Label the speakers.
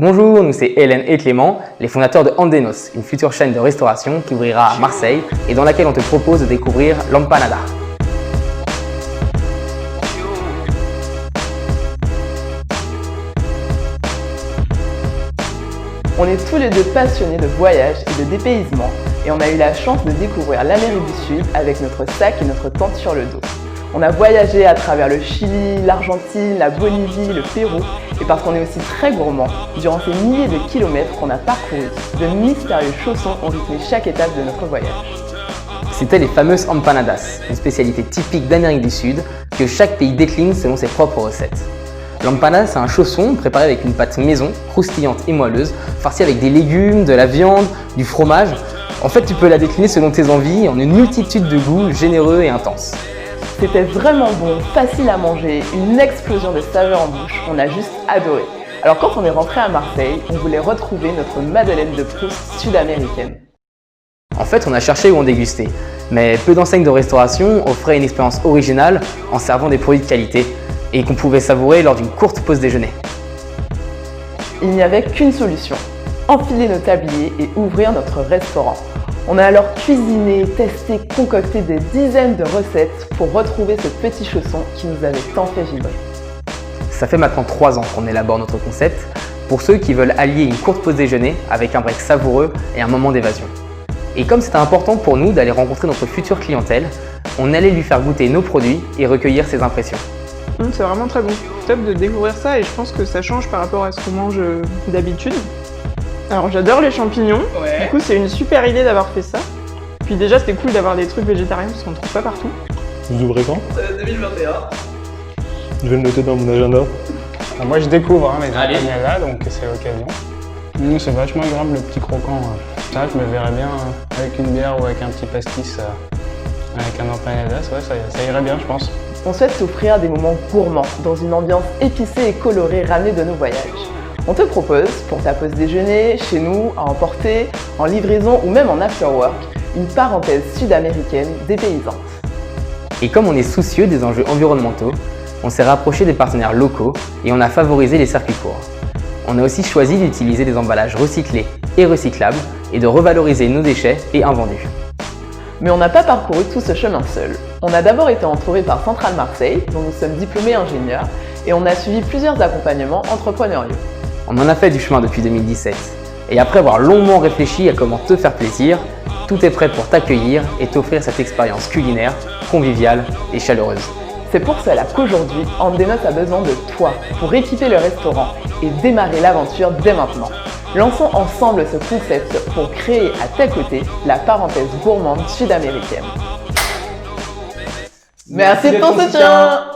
Speaker 1: Bonjour, nous c'est Hélène et Clément, les fondateurs de Andenos, une future chaîne de restauration qui ouvrira à Marseille et dans laquelle on te propose de découvrir l'empanada.
Speaker 2: On est tous les deux passionnés de voyage et de dépaysement et on a eu la chance de découvrir l'Amérique du Sud avec notre sac et notre tente sur le dos. On a voyagé à travers le Chili, l'Argentine, la Bolivie, le Pérou et parce qu'on est aussi très gourmand, durant ces milliers de kilomètres qu'on a parcourus, de mystérieux chaussons ont rythmé chaque étape de notre voyage.
Speaker 1: C'était les fameuses empanadas, une spécialité typique d'Amérique du Sud que chaque pays décline selon ses propres recettes. L'empanada, c'est un chausson préparé avec une pâte maison, croustillante et moelleuse, farcie avec des légumes, de la viande, du fromage. En fait, tu peux la décliner selon tes envies en une multitude de goûts généreux et intenses.
Speaker 2: C'était vraiment bon, facile à manger, une explosion de saveurs en bouche, on a juste adoré. Alors quand on est rentré à Marseille, on voulait retrouver notre Madeleine de Proust sud-américaine.
Speaker 1: En fait, on a cherché où en déguster, mais peu d'enseignes de restauration offraient une expérience originale en servant des produits de qualité et qu'on pouvait savourer lors d'une courte pause déjeuner.
Speaker 2: Il n'y avait qu'une solution, enfiler nos tabliers et ouvrir notre restaurant. On a alors cuisiné, testé, concocté des dizaines de recettes pour retrouver ce petit chausson qui nous avait tant fait vibrer.
Speaker 1: Ça fait maintenant 3 ans qu'on élabore notre concept pour ceux qui veulent allier une courte pause déjeuner avec un break savoureux et un moment d'évasion. Et comme c'était important pour nous d'aller rencontrer notre future clientèle, on allait lui faire goûter nos produits et recueillir ses impressions.
Speaker 3: C'est vraiment très bon. Top de découvrir ça et je pense que ça change par rapport à ce qu'on mange d'habitude. Alors j'adore les champignons, Du coup c'est une super idée d'avoir fait ça. Puis déjà c'était cool d'avoir des trucs végétariens parce qu'on ne trouve pas partout.
Speaker 4: Vous ouvrez quand
Speaker 2: 2021.
Speaker 4: Je vais le noter dans mon agenda.
Speaker 5: Alors moi je découvre les empanadas, donc c'est l'occasion. C'est vachement agréable le petit croquant. Ça je me verrais bien avec une bière ou avec un petit pastis avec un empanadas, ouais, ça irait bien je pense.
Speaker 2: On souhaite t'offrir des moments gourmands dans une ambiance épicée et colorée ramenée de nos voyages. On te propose, pour ta pause déjeuner, chez nous, à emporter, en livraison ou même en afterwork, une parenthèse sud-américaine dépaysante.
Speaker 1: Et comme on est soucieux des enjeux environnementaux, on s'est rapproché des partenaires locaux et on a favorisé les circuits courts. On a aussi choisi d'utiliser des emballages recyclés et recyclables et de revaloriser nos déchets et invendus.
Speaker 2: Mais on n'a pas parcouru tout ce chemin seul. On a d'abord été entouré par Centrale Marseille, dont nous sommes diplômés ingénieurs, et on a suivi plusieurs accompagnements entrepreneuriaux.
Speaker 1: On en a fait du chemin depuis 2017. Et après avoir longuement réfléchi à comment te faire plaisir, tout est prêt pour t'accueillir et t'offrir cette expérience culinaire, conviviale et chaleureuse.
Speaker 2: C'est pour cela qu'aujourd'hui, Andenos a besoin de toi pour équiper le restaurant et démarrer l'aventure dès maintenant. Lançons ensemble ce concept pour créer à tes côtés la parenthèse gourmande sud-américaine. Merci de ton soutien!